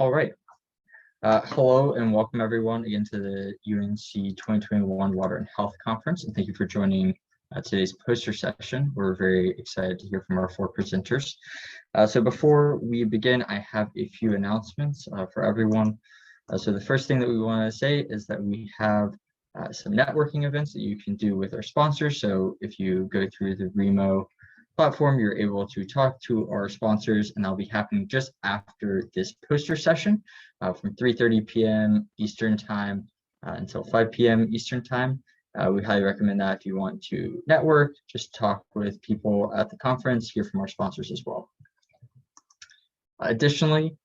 All right. Hello and welcome everyone again to the UNC 2021 Water and Health Conference, and thank you for joining today's poster session. We're very excited to hear from our four presenters. So before we begin, I have a few announcements for everyone. So the first thing that we want to say is that we have some networking events that you can do with our sponsors. So if you go through the Remo platform, you're able to talk to our sponsors, and that'll be happening just after this poster session from 3:30 p.m. Eastern time until 5 p.m. Eastern time. We highly recommend that if you want to network, just talk with people at the conference, hear from our sponsors as well. Additionally,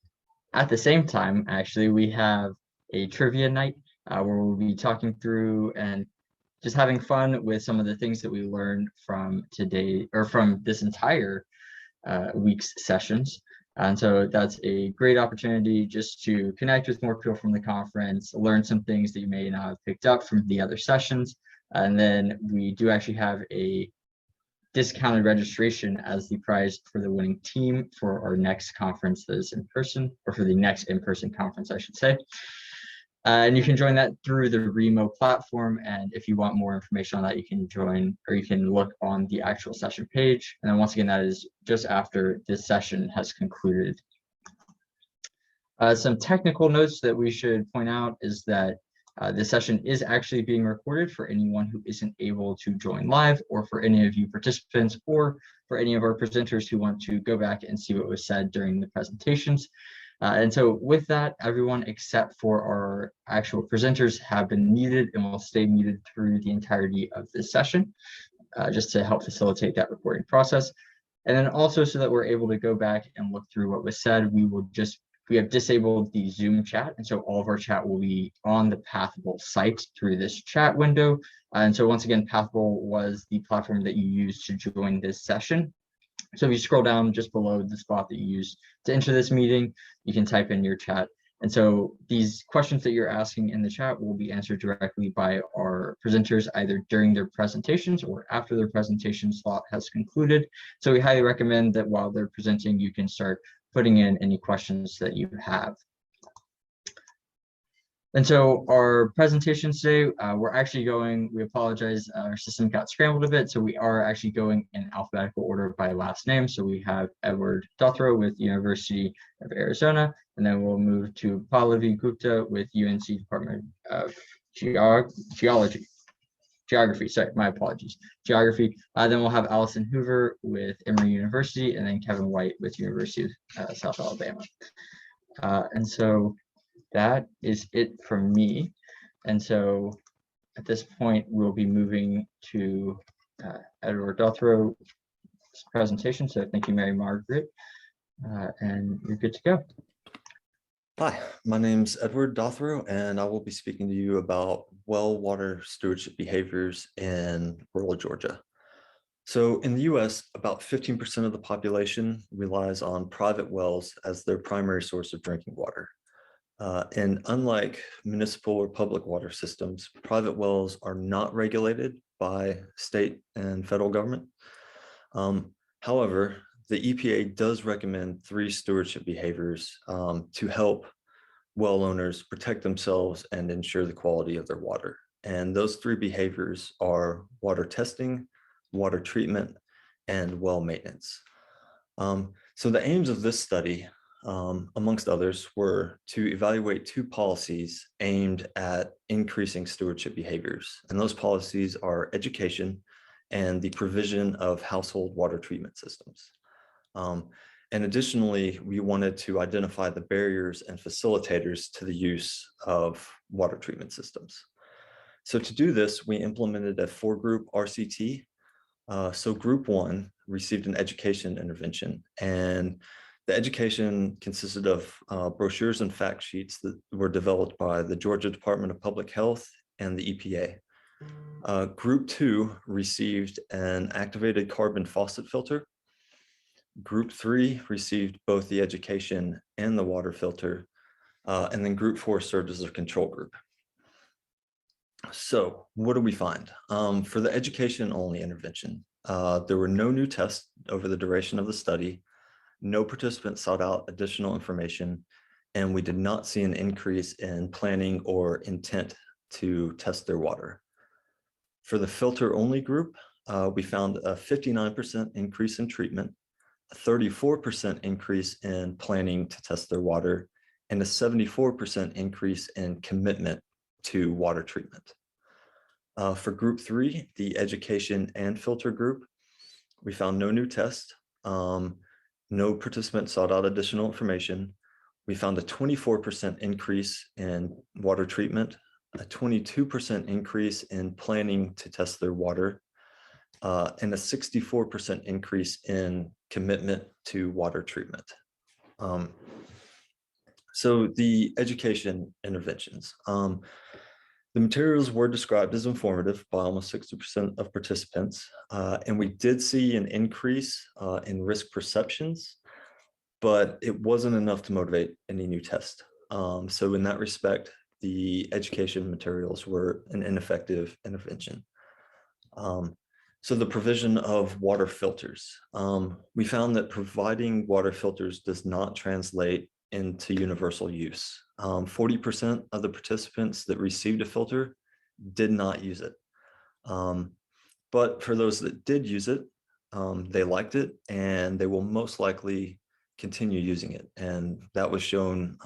at the same time, actually, we have a trivia night where we'll be talking through and just having fun with some of the things that we learned from today or from this entire week's sessions. And so that's a great opportunity just to connect with more people from the conference, learn some things that you may not have picked up from the other sessions. And then we do actually have a discounted registration as the prize for the winning team for our next conference that is in person, or for the next in-person conference, I should say. And you can join that through the Remo platform. And if you want more information on that, you can join, or you can look on the actual session page. And then once again, that is just after this session has concluded. Some technical notes that we should point out is that this session is actually being recorded for anyone who isn't able to join live, or for any of you participants, or for any of our presenters who want to go back and see what was said during the presentations. And so with that, everyone except for our actual presenters have been muted and will stay muted through the entirety of this session, just to help facilitate that recording process. And then also so that we're able to go back and look through what was said, we have disabled the Zoom chat. And so all of our chat will be on the Pathable site through this chat window. And so once again, Pathable was the platform that you used to join this session. So if you scroll down just below the spot that you used to enter this meeting, you can type in your chat. And so these questions that you're asking in the chat will be answered directly by our presenters, either during their presentations or after their presentation slot has concluded. So we highly recommend that while they're presenting, you can start putting in any questions that you have. And so our presentation today, we're actually going, we apologize, our system got scrambled a bit, so we are actually going in alphabetical order by last name. So we have Edward Dotherow with University of Arizona, and then we'll move to Pallavi Gupta with UNC Department of Geography, sorry, my apologies, Geography. Then we'll have Alison Hoover with Emory University, and then Kevin White with University of South Alabama. And so that is it from me. And so at this point, we'll be moving to Edward Dotherow's presentation. So thank you, Mary Margaret, and you're good to go. Hi, my name's Edward Dotherow, and I will be speaking to you about well water stewardship behaviors in rural Georgia. So in the US, about 15% of the population relies on private wells as their primary source of drinking water. And unlike municipal or public water systems, private wells are not regulated by state and federal government. However, the EPA does recommend 3 stewardship behaviors to help well owners protect themselves and ensure the quality of their water. And those 3 behaviors are water testing, water treatment, and well maintenance. So the aims of this study, amongst others, were to evaluate 2 policies aimed at increasing stewardship behaviors. And those policies are education and the provision of household water treatment systems. And additionally, we wanted to identify the barriers and facilitators to the use of water treatment systems. So to do this, we implemented a 4-group RCT. So group 1 received an education intervention, and the education consisted of brochures and fact sheets that were developed by the Georgia Department of Public Health and the EPA. Group 2 received an activated carbon faucet filter. Group 3 received both the education and the water filter. And then group 4 served as a control group. So what do we find? For the education only intervention, there were no new tests over the duration of the study. No participants sought out additional information, and we did not see an increase in planning or intent to test their water. For the filter-only group, we found a 59% increase in treatment, a 34% increase in planning to test their water, and a 74% increase in commitment to water treatment. For group 3, the education and filter group, we found no new tests. No participant sought out additional information. We found a 24% increase in water treatment, a 22% increase in planning to test their water, and a 64% increase in commitment to water treatment. So the education interventions. The materials were described as informative by almost 60% of participants, and we did see an increase in risk perceptions, but it wasn't enough to motivate any new test. So in that respect, the education materials were an ineffective intervention. So the provision of water filters. We found that providing water filters does not translate into universal use. 40% of the participants that received a filter did not use it. But for those that did use it, they liked it, and they will most likely continue using it. And that was shown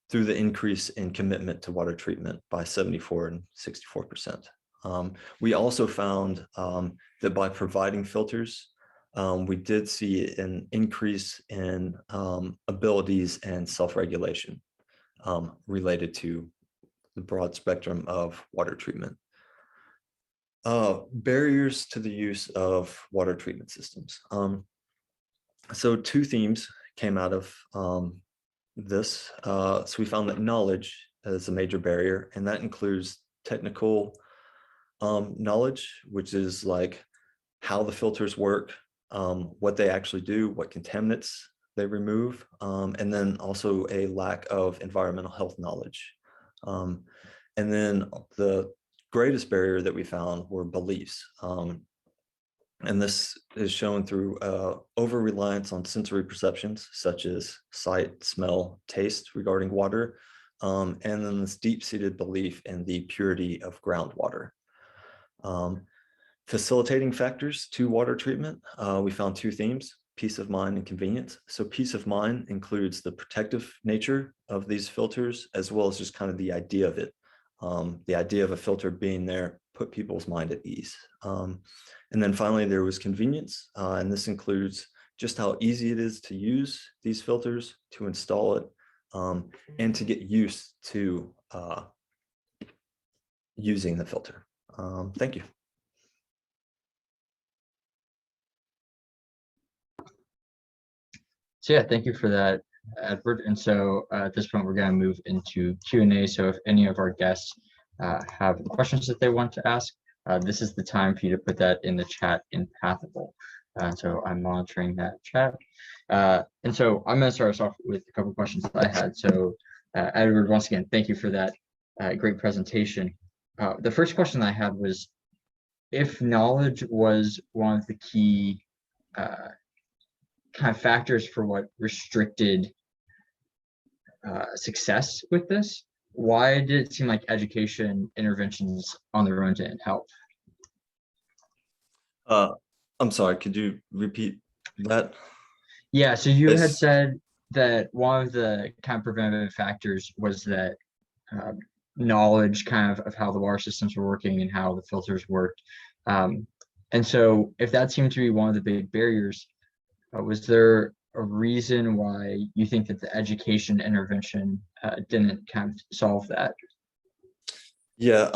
through the increase in commitment to water treatment by 74% and 64%. We also found that by providing filters, we did see an increase in abilities and self-regulation related to the broad spectrum of water treatment. Barriers to the use of water treatment systems. So 2 themes came out of this. So we found that knowledge is a major barrier, and that includes technical knowledge, which is like how the filters work, what they actually do, what contaminants they remove, and then also a lack of environmental health knowledge. And then the greatest barrier that we found were beliefs. And this is shown through over-reliance on sensory perceptions, such as sight, smell, taste regarding water, and then this deep-seated belief in the purity of groundwater. Facilitating factors to water treatment, we found 2 themes: peace of mind and convenience. So peace of mind includes the protective nature of these filters, as well as just kind of the idea of it. The idea of a filter being there put people's mind at ease. And then finally, there was convenience, and this includes just how easy it is to use these filters, to install it, and to get used to using the filter. Thank you. So yeah, thank you for that, Edward. And so at this point, we're going to move into Q&A. So if any of our guests have questions that they want to ask, this is the time for you to put that in the chat in Pathable. So I'm monitoring that chat. And so I'm going to start us off with a couple of questions that I had. So Edward, once again, thank you for that great presentation. The first question I had was, if knowledge was one of the key kind of factors for what restricted success with this, why did it seem like education interventions on their own didn't help? I'm sorry, could you repeat that? Yeah, so you had said that one of the kind of preventative factors was that knowledge kind of how the water systems were working and how the filters worked. And so if that seemed to be one of the big barriers, was there a reason why you think that the education intervention didn't kind of solve that? Yeah,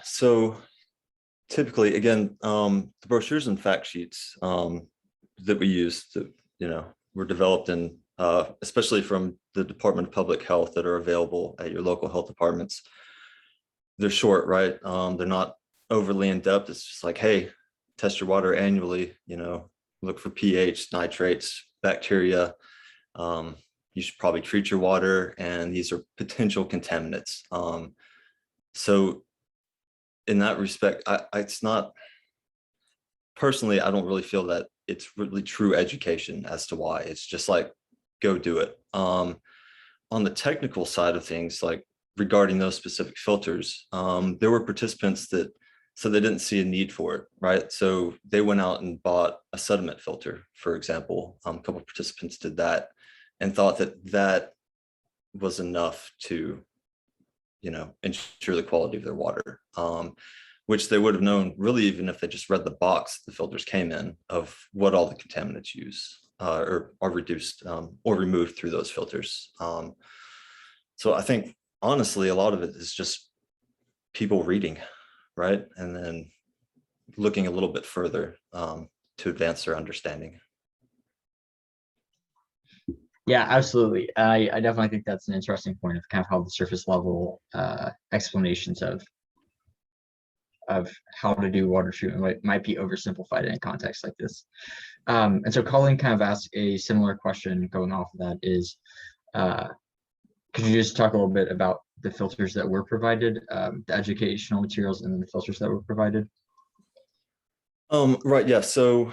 so typically, again, the brochures and fact sheets that we use to, were developed in, especially from the Department of Public Health, that are available at your local health departments. They're short, right? They're not overly in depth. It's just like, hey, test your water annually, look for pH, nitrates, bacteria. You should probably treat your water, and these are potential contaminants. So in that respect, it's not, personally, I don't really feel that it's really true education as to why. It's just like, go do it. on the technical side of things, like regarding those specific filters, there were participants that said they didn't see a need for it, right? So they went out and bought a sediment filter, for example. A couple of participants did that and thought that that was enough to, ensure the quality of their water, which they would have known really even if they just read the box the filters came in of what all the contaminants use or are reduced or removed through those filters. So I think honestly, a lot of it is just people reading, right? And then looking a little bit further to advance their understanding. Yeah, absolutely. I definitely think that's an interesting point of kind of how the surface level explanations of how to do water treatment might be oversimplified in a context like this. And so Colleen kind of asked a similar question going off of that is, could you just talk a little bit about the filters that were provided, the educational materials and then the filters that were provided? Right, yeah. So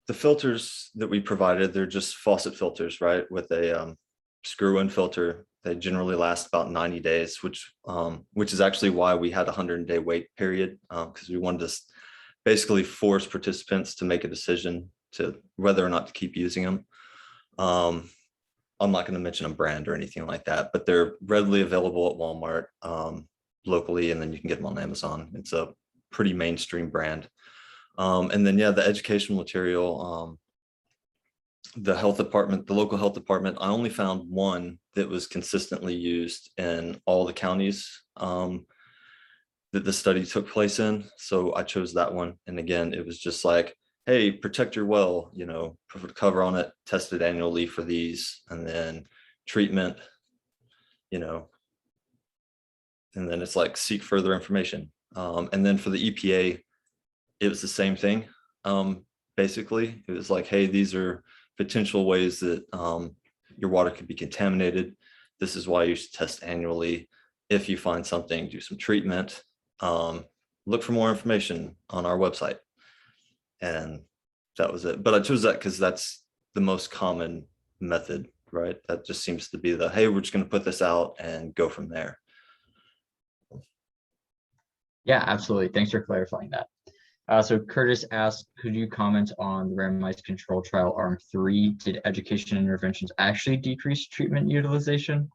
the filters that we provided, they're just faucet filters, right? With a screw-in filter. They generally last about 90 days, which is actually why we had a 100-day wait period, because we wanted to basically force participants to make a decision to whether or not to keep using them. I'm not going to mention a brand or anything like that, but they're readily available at Walmart locally, and then you can get them on Amazon. It's a pretty mainstream brand. And then, yeah, the educational material, the health department, the local health department, I only found one that was consistently used in all the counties that the study took place in. So I chose that one. And again, it was just like, hey, protect your well, put a cover on it, test it annually for these, and then treatment, and then it's like seek further information. And then for the EPA, it was the same thing. Basically, it was like, hey, these are potential ways that your water could be contaminated. This is why you should test annually. If you find something, do some treatment. Look for more information on our website. And that was it. But I chose that because that's the most common method, right? That just seems to be the, hey, we're just going to put this out and go from there. Yeah, absolutely. Thanks for clarifying that. So Curtis asked, could you comment on the randomized control trial arm 3? Did education interventions actually decrease treatment utilization?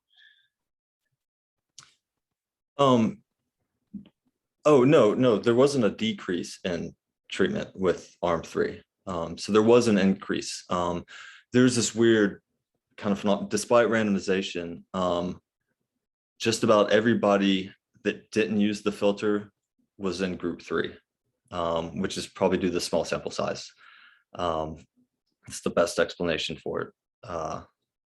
Oh, no, there wasn't a decrease in treatment with arm 3. So there was an increase. There's this weird kind of phenomenon, despite randomization, just about everybody that didn't use the filter was in group 3. Which is probably due to the small sample size. It's the best explanation for it.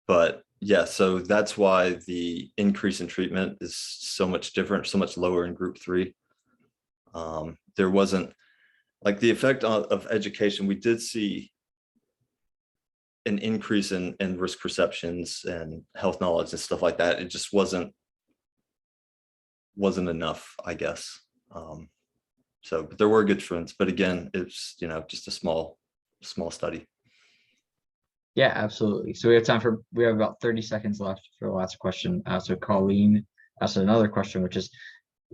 But yeah, so that's why the increase in treatment is so much different, so much lower in group 3. There wasn't like the effect of education. We did see an increase in risk perceptions and health knowledge and stuff like that. It just wasn't enough, I guess. So, but there were good trends, but again, it's, just a small study. Yeah, absolutely. So we have about 30 seconds left for the last question. So Colleen asked another question, which is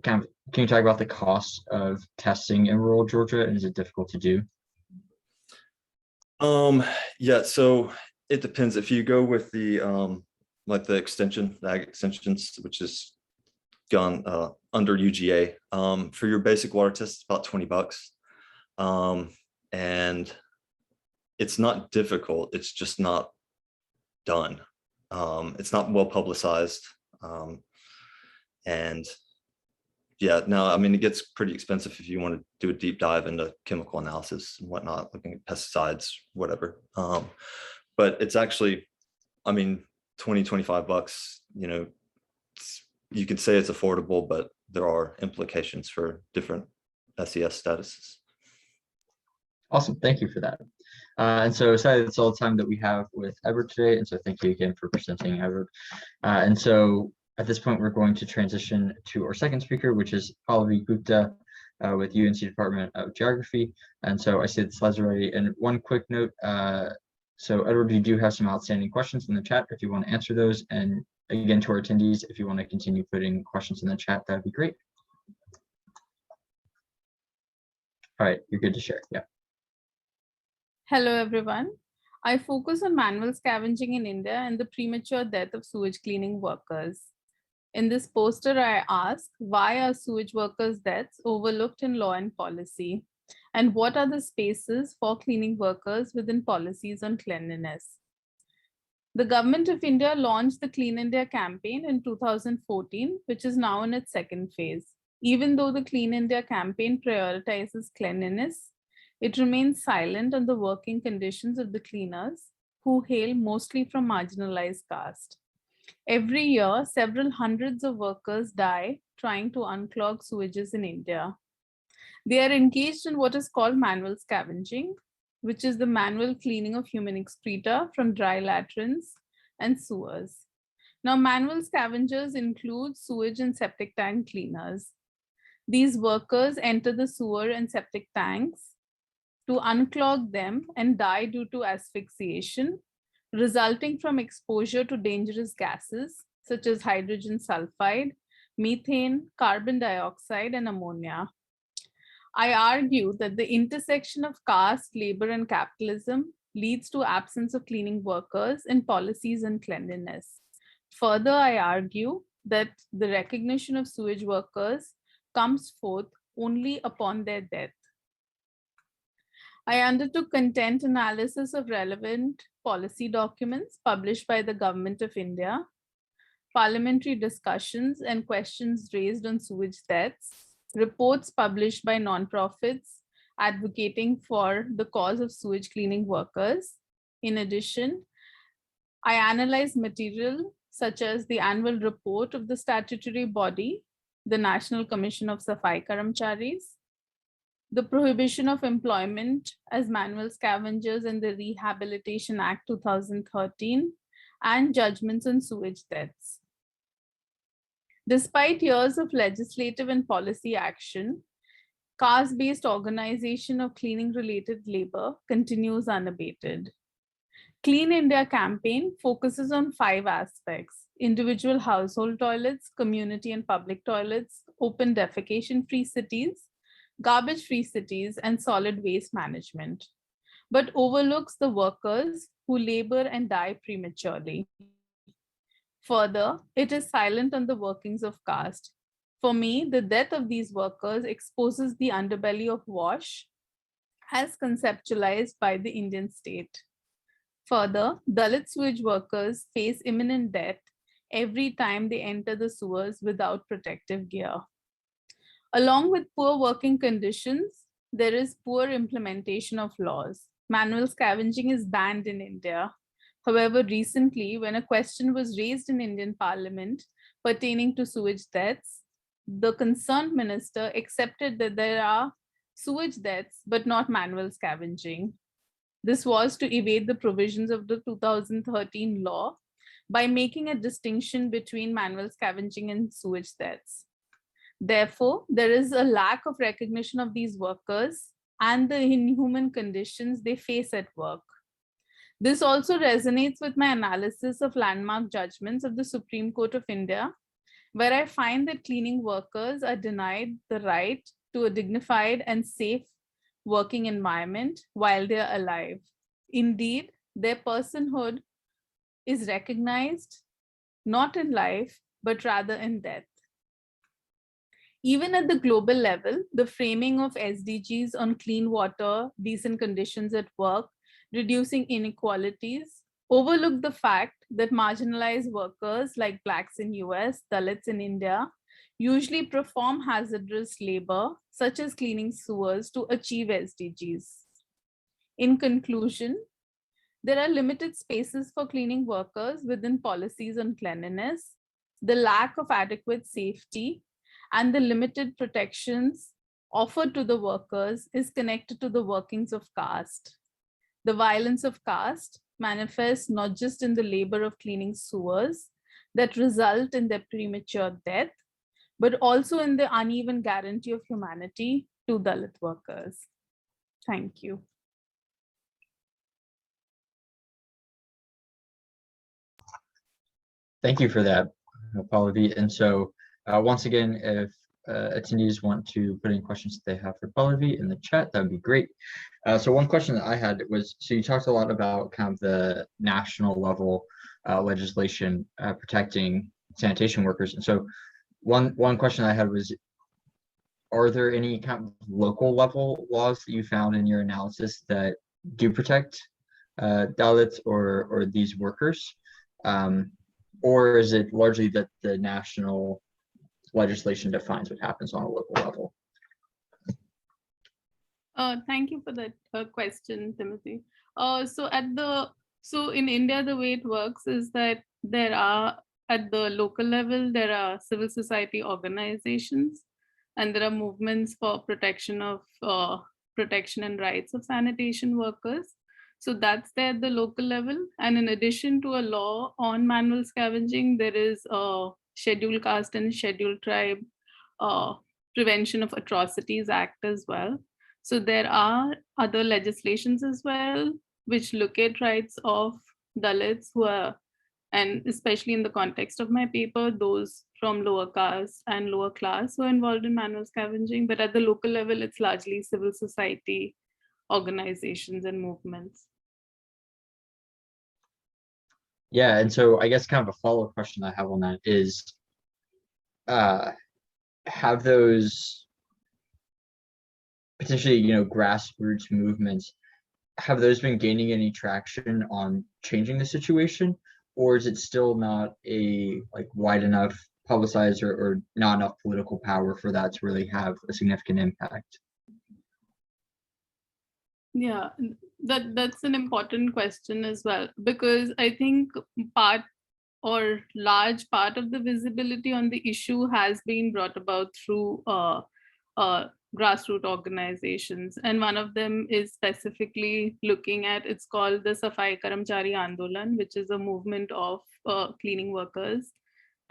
can you talk about the cost of testing in rural Georgia, and is it difficult to do? Yeah, so it depends. If you go with the like the ag extensions, which is gone under UGA, for your basic water test, it's about $20. And it's not difficult, it's just not done. It's not well publicized. And yeah, no, I mean, it gets pretty expensive if you want to do a deep dive into chemical analysis and whatnot, looking at pesticides, whatever. But it's actually, I mean, 20, $25, you could say it's affordable, but there are implications for different SES statuses. Awesome, thank you for that. And so sadly, that's all the time that we have with Edward today. And so thank you again for presenting, Edward. And so at this point, we're going to transition to our second speaker, which is Pallavi Gupta with UNC Department of Geography. And so I see the slides already. And one quick note, So Edward, you do have some outstanding questions in the chat if you want to answer those. And again, to our attendees, if you want to continue putting questions in the chat, that'd be great. All right, you're good to share. Yeah. Hello, everyone. I focus on manual scavenging in India and the premature death of sewage cleaning workers. In this poster, I ask, why are sewage workers' deaths overlooked in law and policy? And what are the spaces for cleaning workers within policies on cleanliness? The Government of India launched the Clean India campaign in 2014, which is now in its second phase. Even though the Clean India campaign prioritizes cleanliness, it remains silent on the working conditions of the cleaners, who hail mostly from marginalized caste. Every year, several hundreds of workers die trying to unclog sewages in India. They are engaged in what is called manual scavenging, which is the manual cleaning of human excreta from dry latrines and sewers. Now, manual scavengers include sewage and septic tank cleaners. These workers enter the sewer and septic tanks to unclog them and die due to asphyxiation, resulting from exposure to dangerous gases such as hydrogen sulfide, methane, carbon dioxide, and ammonia. I argue that the intersection of caste, labor, and capitalism leads to absence of cleaning workers in policies and cleanliness. Further, I argue that the recognition of sewage workers comes forth only upon their death. I undertook content analysis of relevant policy documents published by the Government of India, parliamentary discussions and questions raised on sewage deaths, reports published by nonprofits advocating for the cause of sewage cleaning workers. In addition, I analyzed material such as the annual report of the statutory body, the National Commission of Safai Karamcharis, the Prohibition of Employment as Manual Scavengers in the Rehabilitation Act 2013, and judgments on sewage deaths. Despite years of legislative and policy action, caste-based organization of cleaning-related labor continues unabated. Clean India campaign focuses on 5 aspects: individual household toilets, community and public toilets, open defecation-free cities, garbage-free cities, and solid waste management, but overlooks the workers who labor and die prematurely. Further, it is silent on the workings of caste. For me, the death of these workers exposes the underbelly of wash as conceptualized by the Indian state. Further, Dalit sewage workers face imminent death every time they enter the sewers without protective gear. Along with poor working conditions, there is poor implementation of laws. Manual scavenging is banned in India. However, recently, when a question was raised in Indian Parliament pertaining to sewage deaths, the concerned minister accepted that there are sewage deaths, but not manual scavenging. This was to evade the provisions of the 2013 law by making a distinction between manual scavenging and sewage deaths. Therefore, there is a lack of recognition of these workers and the inhuman conditions they face at work. This also resonates with my analysis of landmark judgments of the Supreme Court of India, where I find that cleaning workers are denied the right to a dignified and safe working environment while they are alive. Indeed, their personhood is recognized not in life, but rather in death. Even at the global level, the framing of SDGs on clean water, decent conditions at work, reducing inequalities, overlook the fact that marginalized workers like Blacks in US, Dalits in India, usually perform hazardous labor, such as cleaning sewers, to achieve SDGs. In conclusion, there are limited spaces for cleaning workers within policies on cleanliness, the lack of adequate safety, and the limited protections offered to the workers is connected to the workings of caste. The violence of caste manifests not just in the labor of cleaning sewers that result in their premature death, but also in the uneven guarantee of humanity to Dalit workers. Thank you. Thank you for that, Pallavi. And so once again, if attendees want to put in questions that they have for Pallavi in the chat, that would be great. So one question that I had was, so you talked a lot about kind of the national level legislation protecting sanitation workers. And so one question I had was, are there any kind of local level laws that you found in your analysis that do protect Dalits or these workers? Or is it largely that the national legislation defines what happens on a local level? Thank you for that question, Timothy. So in India, the way it works is that there are, at the local level, there are civil society organizations, and there are movements for protection and rights of sanitation workers. So that's there at the local level. And in addition to a law on manual scavenging, there is a Scheduled Caste and Scheduled Tribe Prevention of Atrocities Act as well. So there are other legislations as well, which look at rights of Dalits who are, and especially in the context of my paper, those from lower caste and lower class who are involved in manual scavenging. But at the local level, it's largely civil society organizations and movements. Yeah, and so I guess kind of a follow-up question I have on that is, have those potentially, grassroots movements, have those been gaining any traction on changing the situation, or is it still not a wide enough publicized or not enough political power for that to really have a significant impact? Yeah, that's an important question as well, because I think large part of the visibility on the issue has been brought about through grassroots organizations. And one of them is specifically looking at, it's called the Safai Karamchari Andolan, which is a movement of cleaning workers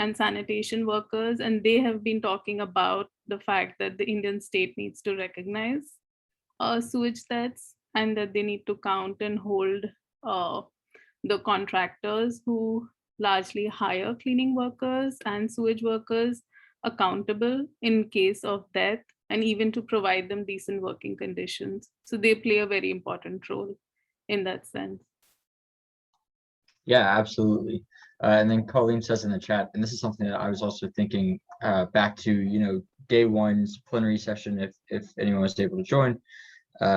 and sanitation workers. And they have been talking about the fact that the Indian state needs to recognize sewage deaths, and that they need to count and hold the contractors who largely hire cleaning workers and sewage workers accountable in case of death, and even to provide them decent working conditions. So they play a very important role in that sense. Yeah, absolutely. And then Colleen says in the chat, and this is something that I was also thinking back to, day one's plenary session, if anyone was able to join,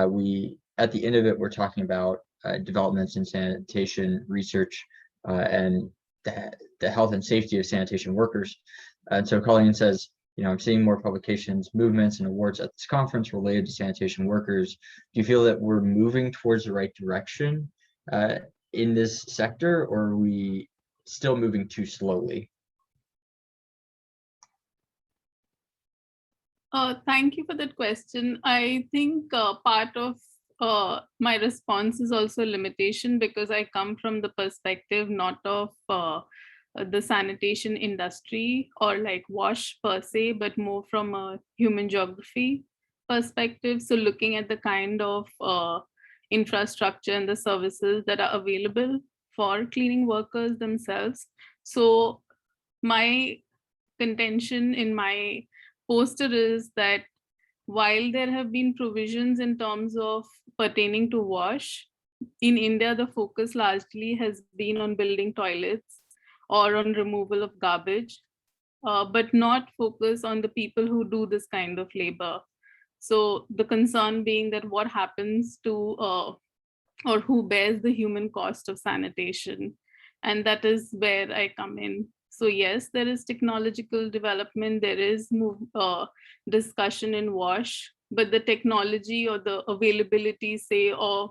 we, at the end of it, we're talking about developments in sanitation research and the health and safety of sanitation workers. And so Colleen says, I'm seeing more publications, movements, and awards at this conference related to sanitation workers. Do you feel that we're moving towards the right direction in this sector, or are we still moving too slowly? Thank you for that question. I think part of my response is also a limitation, because I come from the perspective not of the sanitation industry or WASH per se, but more from a human geography perspective. So looking at the kind of infrastructure and the services that are available for cleaning workers themselves. So my contention in my poster is that while there have been provisions in terms of pertaining to WASH, in India, the focus largely has been on building toilets or on removal of garbage, but not focus on the people who do this kind of labor. So the concern being that what happens to, or who bears the human cost of sanitation. And that is where I come in. So yes, there is technological development, there is discussion in WASH, but the technology or the availability, say, of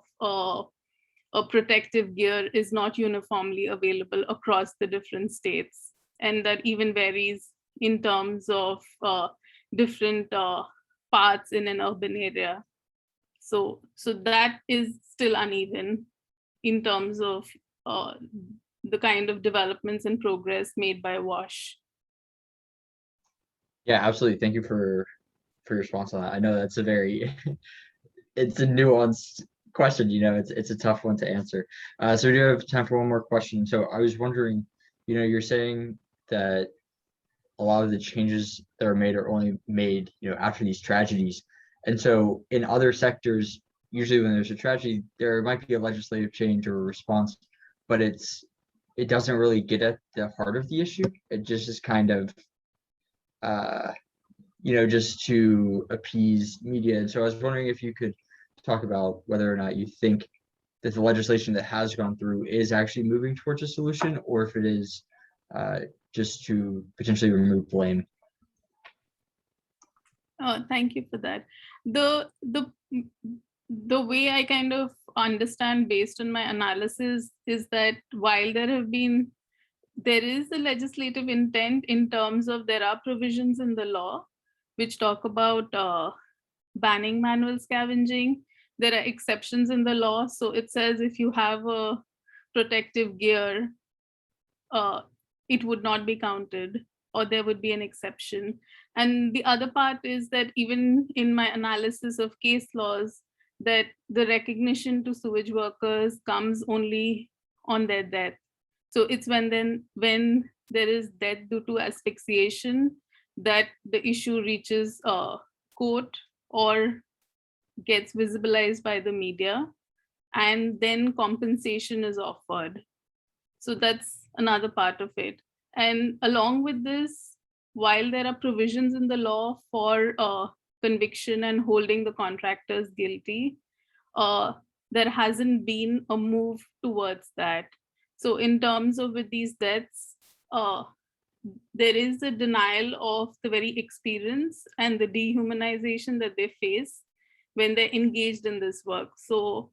a protective gear is not uniformly available across the different states. And that even varies in terms of different parts in an urban area. So that is still uneven in terms of the kind of developments and progress made by WASH. Yeah, absolutely. Thank you for your response on that. I know that's a very, it's a nuanced question, it's a tough one to answer. So we do have time for one more question. So I was wondering, you're saying that a lot of the changes that are made are only made, after these tragedies. And so in other sectors, usually when there's a tragedy, there might be a legislative change or a response, but it doesn't really get at the heart of the issue. It just is kind of, just to appease media. And so I was wondering if you could talk about whether or not you think that the legislation that has gone through is actually moving towards a solution, or if it is just to potentially remove blame. Thank you for that. The way I kind of understand based on my analysis is that while there is a legislative intent in terms of there are provisions in the law which talk about banning manual scavenging. There are exceptions in the law. So it says if you have a protective gear, it would not be counted, or there would be an exception. And the other part is that even in my analysis of case laws, that the recognition to sewage workers comes only on their death. So it's when there is death due to asphyxiation that the issue reaches court or gets visibilized by the media, and then compensation is offered. So that's another part of it. And along with this, while there are provisions in the law for conviction and holding the contractors guilty, there hasn't been a move towards that. So in terms of with these deaths, there is a denial of the very experience and the dehumanization that they face when they're engaged in this work. So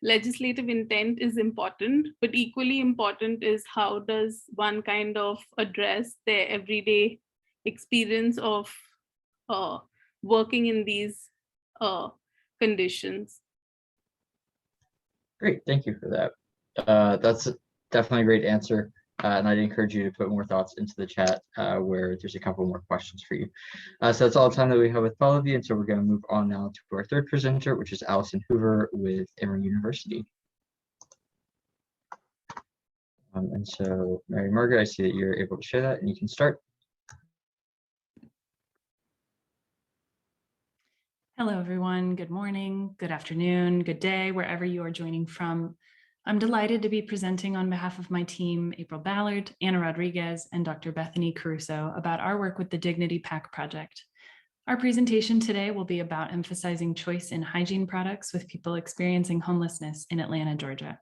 legislative intent is important, but equally important is how does one kind of address their everyday experience of working in these conditions. Great, thank you for that. That's definitely a great answer. And I'd encourage you to put more thoughts into the chat where there's a couple more questions for you. So that's all the time that we have with Pallavi, and so we're going to move on now to our third presenter, which is Alison Hoover with Emory University. And so, Mary Margaret, I see that you're able to share that, and you can start. Hello, everyone. Good morning, good afternoon, good day, wherever you are joining from. I'm delighted to be presenting on behalf of my team, April Ballard, Anna Rodriguez, and Dr. Bethany Caruso about our work with the Dignity Pack Project. Our presentation today will be about emphasizing choice in hygiene products with people experiencing homelessness in Atlanta, Georgia.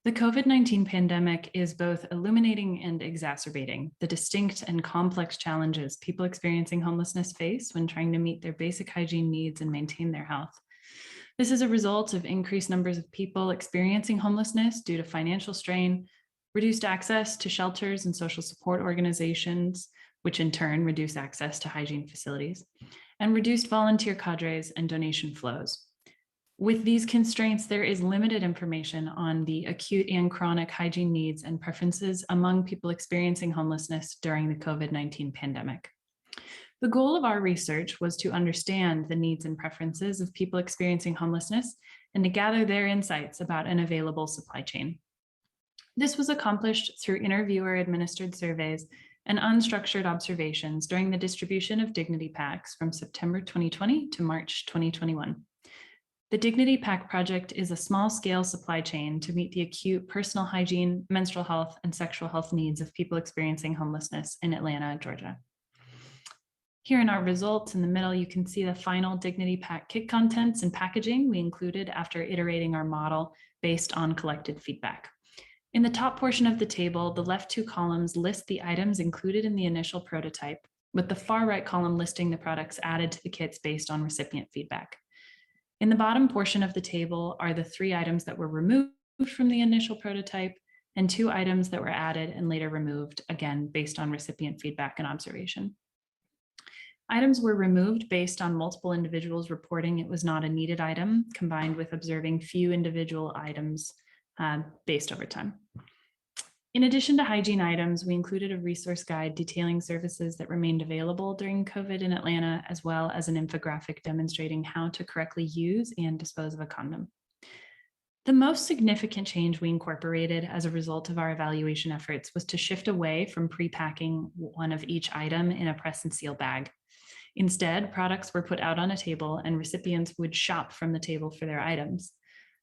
The COVID-19 pandemic is both illuminating and exacerbating the distinct and complex challenges people experiencing homelessness face when trying to meet their basic hygiene needs and maintain their health. This is a result of increased numbers of people experiencing homelessness due to financial strain, reduced access to shelters and social support organizations, which in turn reduce access to hygiene facilities, and reduced volunteer cadres and donation flows. With these constraints, there is limited information on the acute and chronic hygiene needs and preferences among people experiencing homelessness during the COVID-19 pandemic. The goal of our research was to understand the needs and preferences of people experiencing homelessness and to gather their insights about an available supply chain. This was accomplished through interviewer-administered surveys and unstructured observations during the distribution of Dignity Packs from September 2020 to March 2021. The Dignity Pack Project is a small-scale supply chain to meet the acute personal hygiene, menstrual health, and sexual health needs of people experiencing homelessness in Atlanta, Georgia. Here in our results in the middle, you can see the final Dignity Pack kit contents and packaging we included after iterating our model based on collected feedback. In the top portion of the table, the left two columns list the items included in the initial prototype, with the far right column listing the products added to the kits based on recipient feedback. In the bottom portion of the table are the 3 items that were removed from the initial prototype and 2 items that were added and later removed, again, based on recipient feedback and observation. Items were removed based on multiple individuals reporting it was not a needed item, combined with observing few individual items based over time. In addition to hygiene items, we included a resource guide detailing services that remained available during COVID in Atlanta, as well as an infographic demonstrating how to correctly use and dispose of a condom. The most significant change we incorporated as a result of our evaluation efforts was to shift away from pre-packing one of each item in a press and seal bag. Instead, products were put out on a table and recipients would shop from the table for their items.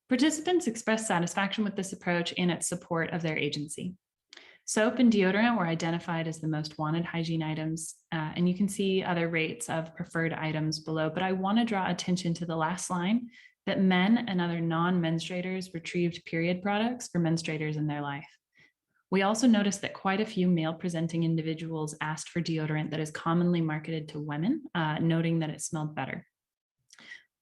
Participants expressed satisfaction with this approach and its support of their agency. Soap and deodorant were identified as the most wanted hygiene items, and you can see other rates of preferred items below, but I want to draw attention to the last line, that men and other non-menstruators retrieved period products for menstruators in their life. We also noticed that quite a few male-presenting individuals asked for deodorant that is commonly marketed to women, noting that it smelled better.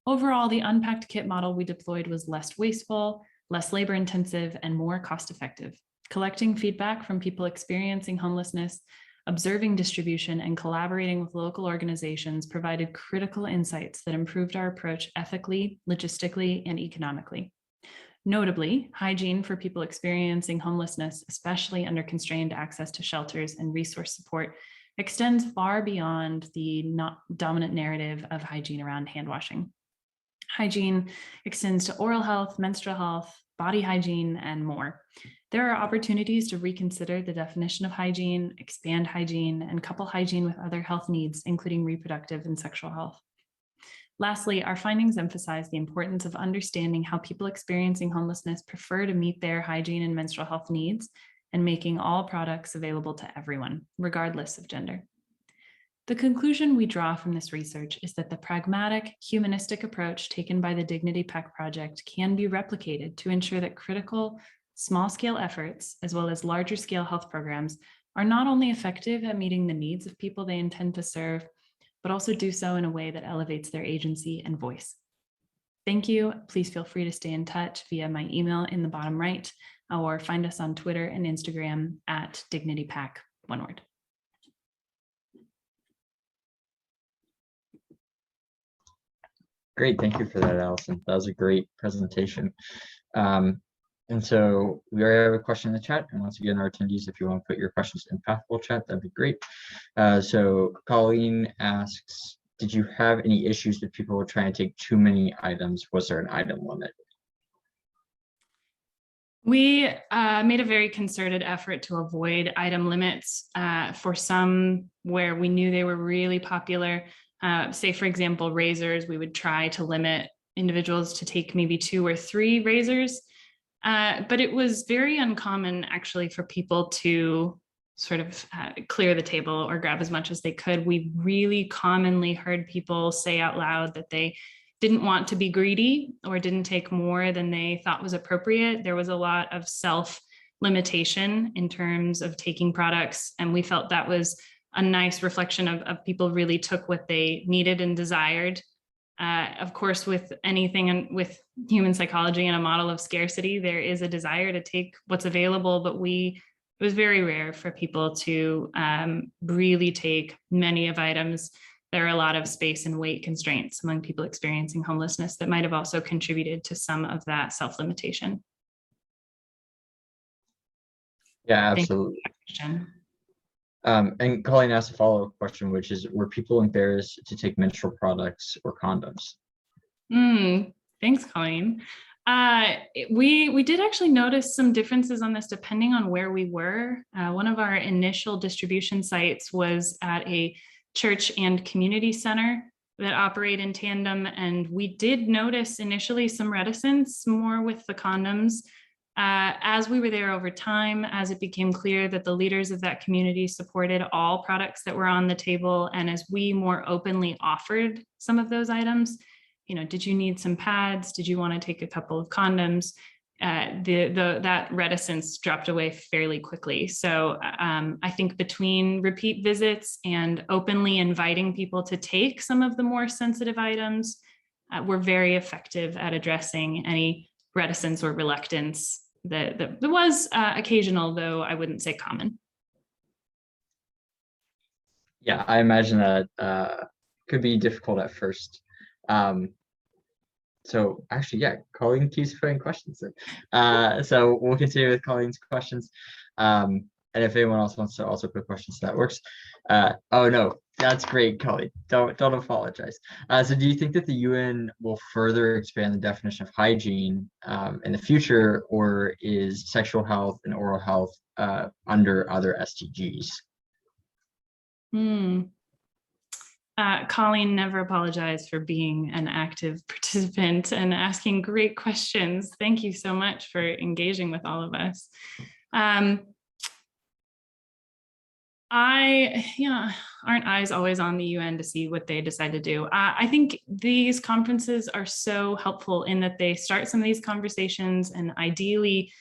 Overall, the unpacked kit model we deployed was less wasteful, less labor-intensive, and more cost-effective. Collecting feedback from people experiencing homelessness, observing distribution, and collaborating with local organizations provided critical insights that improved our approach ethically, logistically, and economically. Notably, hygiene for people experiencing homelessness, especially under constrained access to shelters and resource support, extends far beyond the dominant narrative of hygiene around hand washing. Hygiene extends to oral health, menstrual health, body hygiene, and more. There are opportunities to reconsider the definition of hygiene, expand hygiene, and couple hygiene with other health needs, including reproductive and sexual health. Lastly, our findings emphasize the importance of understanding how people experiencing homelessness prefer to meet their hygiene and menstrual health needs, and making all products available to everyone, regardless of gender. The conclusion we draw from this research is that the pragmatic, humanistic approach taken by the Dignity PAC project can be replicated to ensure that critical, small-scale efforts, as well as larger-scale health programs, are not only effective at meeting the needs of people they intend to serve, but also do so in a way that elevates their agency and voice. Thank you. Please feel free to stay in touch via my email in the bottom right, or find us on Twitter and Instagram at DignityPAC, one word. Great, thank you for that, Alison. That was a great presentation. And so we already have a question in the chat. And once again, our attendees, if you want to put your questions in Pathful chat, that'd be great. So Colleen asks, did you have any issues with people trying to take too many items? Was there an item limit? We made a very concerted effort to avoid item limits for some where we knew they were really popular. Say, for example, razors, we would try to limit individuals to take maybe 2 or 3 razors. But it was very uncommon actually for people to sort of clear the table or grab as much as they could. We really commonly heard people say out loud that they didn't want to be greedy or didn't take more than they thought was appropriate. There was a lot of self-limitation in terms of taking products, and we felt that was a nice reflection of people really took what they needed and desired. Of course, with anything and with human psychology and a model of scarcity, there is a desire to take what's available, but it was very rare for people to really take many of items. There are a lot of space and weight constraints among people experiencing homelessness that might have also contributed to some of that self-limitation. Yeah, absolutely. And Colleen asked a follow-up question, which is, were people embarrassed to take menstrual products or condoms? Thanks, Colleen. We did actually notice some differences on this depending on where we were. One of our initial distribution sites was at a church and community center that operate in tandem, and we did notice initially some reticence more with the condoms. As we were there over time, as it became clear that the leaders of that community supported all products that were on the table, and as we more openly offered some of those items, did you need some pads? Did you want to take a couple of condoms? That reticence dropped away fairly quickly. So I think between repeat visits and openly inviting people to take some of the more sensitive items, we're very effective at addressing any reticence or reluctance that was occasional, though I wouldn't say common. Yeah, I imagine that could be difficult at first. So actually, yeah, Colleen keeps putting questions in. So we'll continue with Colleen's questions. And And if anyone else wants to also put questions, that works. Oh no, that's great, Kelly. Don't apologize. So do you think that the UN will further expand the definition of hygiene in the future, or is sexual health and oral health under other SDGs? Colleen, never apologize for being an active participant and asking great questions. Thank you so much for engaging with all of us. Aren't eyes always on the UN to see what they decide to do? I think these conferences are so helpful in that they start some of these conversations and ideally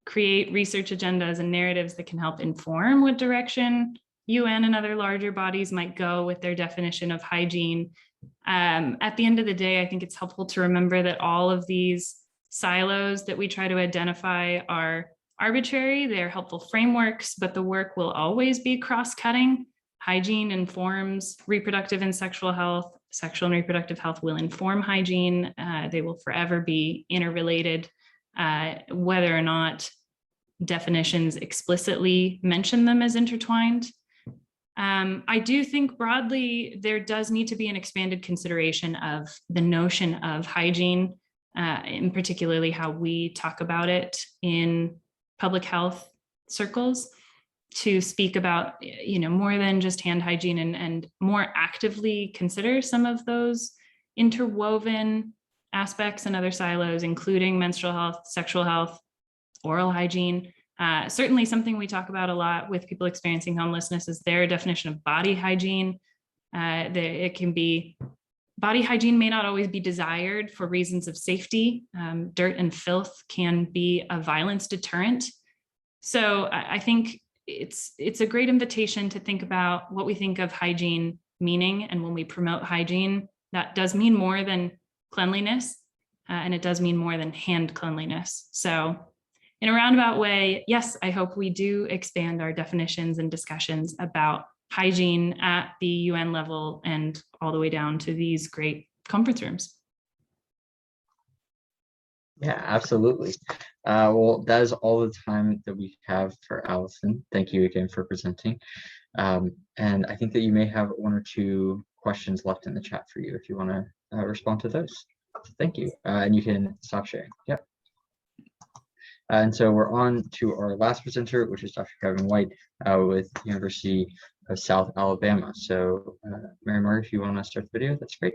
create research agendas and narratives that can help inform what direction UN and other larger bodies might go with their definition of hygiene. At the end of the day, I think it's helpful to remember that all of these silos that we try to identify are arbitrary. They're helpful frameworks, but the work will always be cross-cutting. Hygiene informs reproductive and sexual health. Sexual and reproductive health will inform hygiene. They will forever be interrelated, whether or not definitions explicitly mention them as intertwined. I do think broadly there does need to be an expanded consideration of the notion of hygiene, and particularly how we talk about it in public health circles, to speak about, more than just hand hygiene and more actively consider some of those interwoven aspects and other silos, including menstrual health, sexual health, oral hygiene. Certainly something we talk about a lot with people experiencing homelessness is their definition of body hygiene. It can be, body hygiene may not always be desired for reasons of safety. Dirt and filth can be a violence deterrent. So I think it's a great invitation to think about what we think of hygiene meaning. And when we promote hygiene, that does mean more than cleanliness, and it does mean more than hand cleanliness. So in a roundabout way, yes, I hope we do expand our definitions and discussions about hygiene at the UN level and all the way down to these great conference rooms. Yeah, absolutely. Well, that is all the time that we have for Alison. Thank you again for presenting. And I think that you may have one or two questions left in the chat for you if you want to respond to those. Thank you. And you can stop sharing. Yep. And so we're on to our last presenter, which is Dr. Kevin White with University of South Alabama. So Mary Margaret, if you want to start the video, that's great.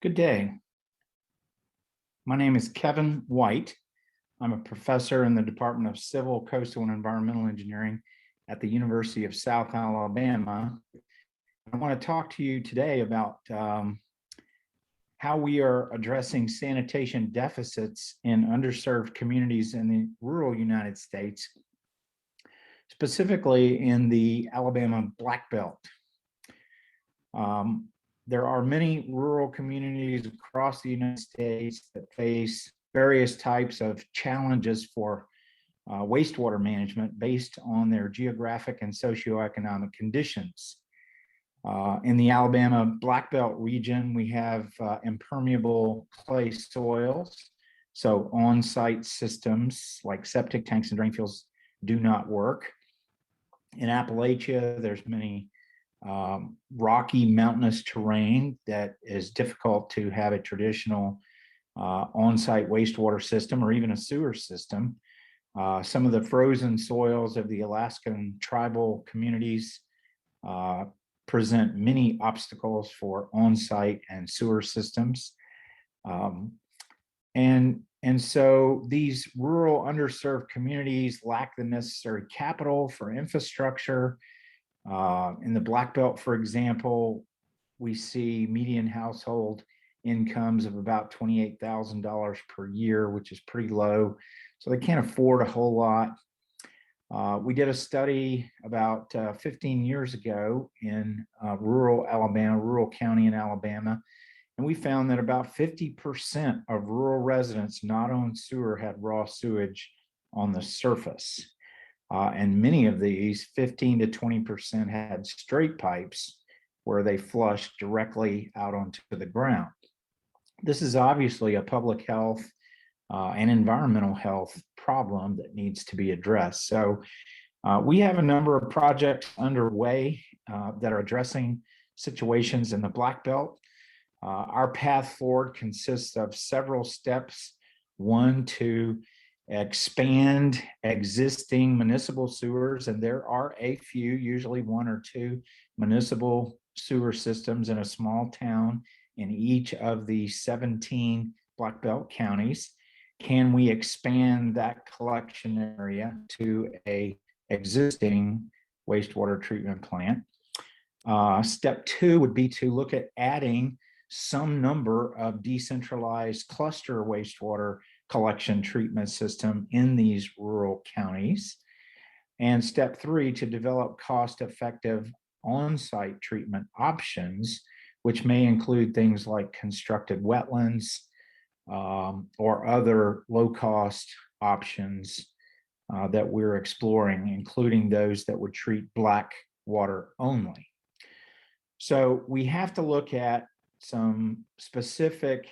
Good day. My name is Kevin White. I'm a professor in the Department of Civil, Coastal, and Environmental Engineering at the University of South Alabama. I want to talk to you today about how we are addressing sanitation deficits in underserved communities in the rural United States, specifically in the Alabama Black Belt. There are many rural communities across the United States that face various types of challenges for wastewater management based on their geographic and socioeconomic conditions. In the Alabama Black Belt region, we have impermeable clay soils. So on-site systems like septic tanks and drain fields do not work. In Appalachia, there's many rocky mountainous terrain that is difficult to have a traditional on-site wastewater system or even a sewer system. Some of the frozen soils of the Alaskan tribal communities present many obstacles for on-site and sewer systems. And so these rural underserved communities lack the necessary capital for infrastructure. In the Black Belt, for example, we see median household incomes of about $28,000 per year, which is pretty low. So they can't afford a whole lot. We did a study about 15 years ago in rural Alabama, rural county in Alabama, and we found that about 50% of rural residents not on sewer had raw sewage on the surface. And many of these, 15 to 20%, had straight pipes where they flushed directly out onto the ground. This is obviously a public health and environmental health problem that needs to be addressed. So we have a number of projects underway that are addressing situations in the Black Belt. Our path forward consists of several steps. One, to expand existing municipal sewers, and there are a few, usually one or two municipal sewer systems in a small town in each of the 17 Black Belt counties. Can we expand that collection area to a existing wastewater treatment plant? Step two would be to look at adding some number of decentralized cluster wastewater collection treatment system in these rural counties. And step three, to develop cost-effective on-site treatment options, which may include things like constructed wetlands or other low-cost options that we're exploring, including those that would treat black water only. So we have to look at some specific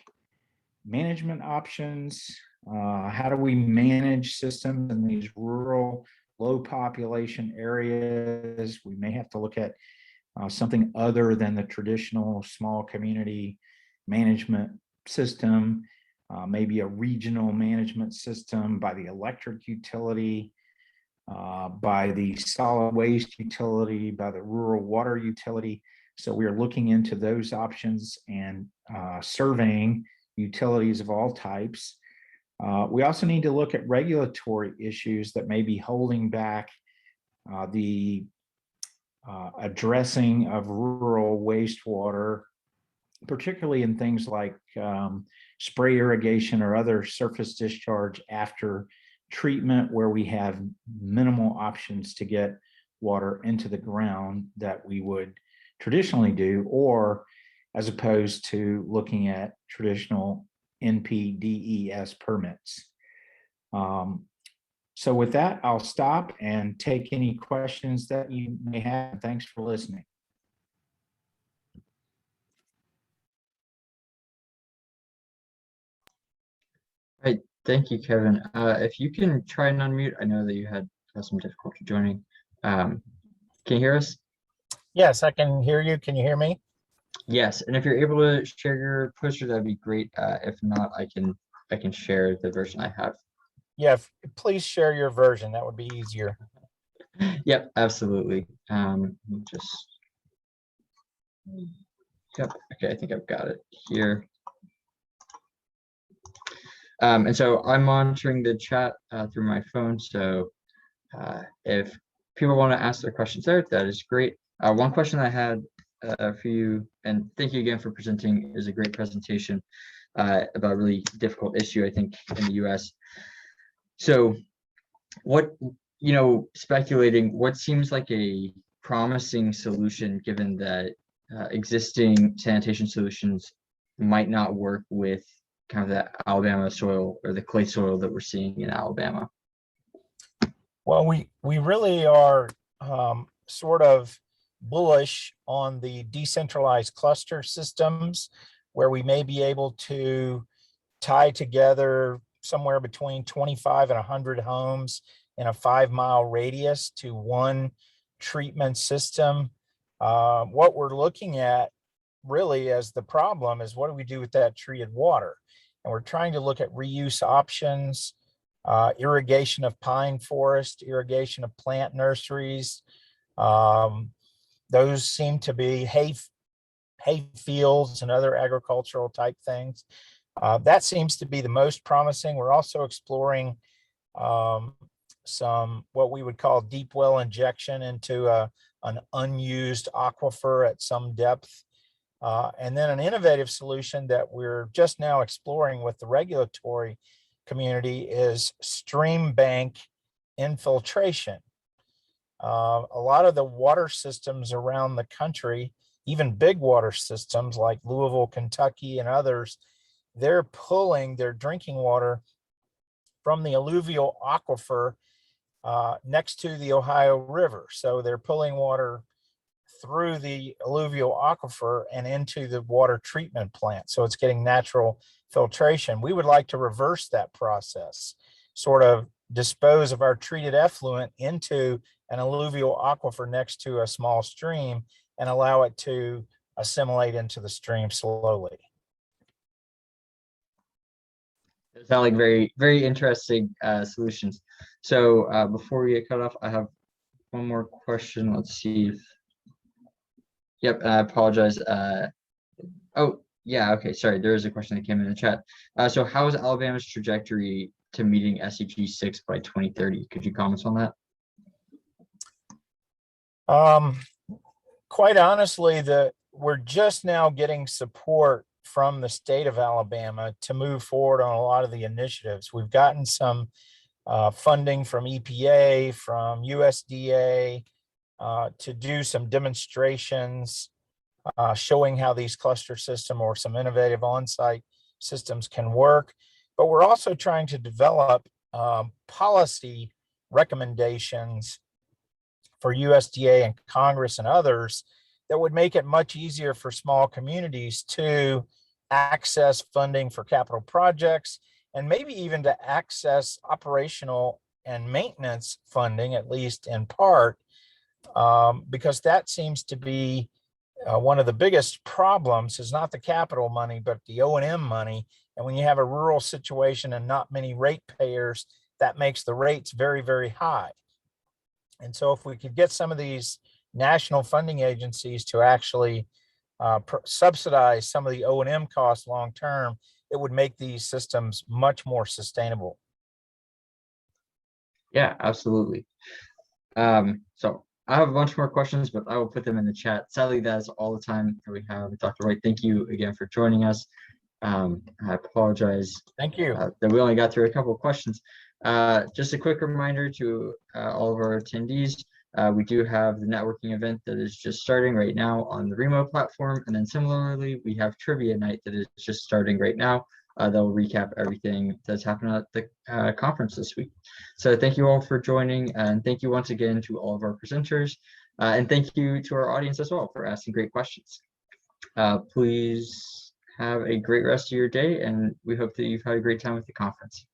management options. How do we manage systems in these rural, low population areas? We may have to look at something other than the traditional small community management system, maybe a regional management system by the electric utility, by the solid waste utility, by the rural water utility. So we are looking into those options and surveying utilities of all types. We also need to look at regulatory issues that may be holding back the addressing of rural wastewater, particularly in things like spray irrigation or other surface discharge after treatment, where we have minimal options to get water into the ground that we would traditionally do, or as opposed to looking at traditional NPDES permits. So with that, I'll stop and take any questions that you may have. Thanks for listening. Right, thank you, Kevin. If you can try and unmute, I know that you had some difficulty joining. Can you hear us? Yes, I can hear you. Can you hear me? Yes, and if you're able to share your poster, that'd be great. If not, I can share the version I have. Yeah, please share your version. That would be easier. Yep, absolutely. Yep. Okay, I think I've got it here. And so I'm monitoring the chat through my phone. So if people want to ask their questions there, that is great. One question I had for you, and thank you again for presenting, is a great presentation about a really difficult issue, I think, in the US. So what, speculating, what seems like a promising solution, given that existing sanitation solutions might not work with kind of the Alabama soil or the clay soil that we're seeing in Alabama? Well, we really are sort of bullish on the decentralized cluster systems, where we may be able to tie together somewhere between 25 and 100 homes in a 5-mile radius to one treatment system. What we're looking at really as the problem is, what do we do with that treated water? And we're trying to look at reuse options, irrigation of pine forest, irrigation of plant nurseries. Those seem to be hay fields and other agricultural type things. That seems to be the most promising. We're also exploring some what we would call deep well injection into an unused aquifer at some depth. And then an innovative solution that we're just now exploring with the regulatory community is stream bank infiltration. A lot of the water systems around the country, even big water systems like Louisville, Kentucky, and others, they're pulling their drinking water from the alluvial aquifer next to the Ohio River. So they're pulling water through the alluvial aquifer and into the water treatment plant. So it's getting natural filtration. We would like to reverse that process, sort of dispose of our treated effluent into an alluvial aquifer next to a small stream and allow it to assimilate into the stream slowly. Those sound like very, very interesting solutions. So before we get cut off, I have one more question. Let's see if, yep, I apologize. Oh, yeah, okay, sorry. There is a question that came in the chat. So how is Alabama's trajectory to meeting SDG 6 by 2030? Could you comment on that? Quite honestly, we're just now getting support from the state of Alabama to move forward on a lot of the initiatives. We've gotten some funding from EPA, from USDA to do some demonstrations showing how these cluster system or some innovative on-site systems can work. But we're also trying to develop policy recommendations for USDA and Congress and others that would make it much easier for small communities to access funding for capital projects, and maybe even to access operational and maintenance funding, at least in part, because that seems to be one of the biggest problems is not the capital money, but the O&M money. And when you have a rural situation and not many ratepayers, that makes the rates very, very high. And so if we could get some of these national funding agencies to actually subsidize some of the O&M costs long-term, it would make these systems much more sustainable. Yeah, absolutely. So I have a bunch more questions, but I will put them in the chat. Sadly, that's all the time that we have. Dr. White, thank you again for joining us. I apologize. Thank you. That we only got through a couple of questions. Just a quick reminder to all of our attendees, we do have the networking event that is just starting right now on the Remo platform. And then similarly, we have trivia night that is just starting right now. That will recap everything that's happened at the conference this week. So thank you all for joining, and thank you once again to all of our presenters, and thank you to our audience as well for asking great questions. Please have a great rest of your day, and we hope that you've had a great time with the conference.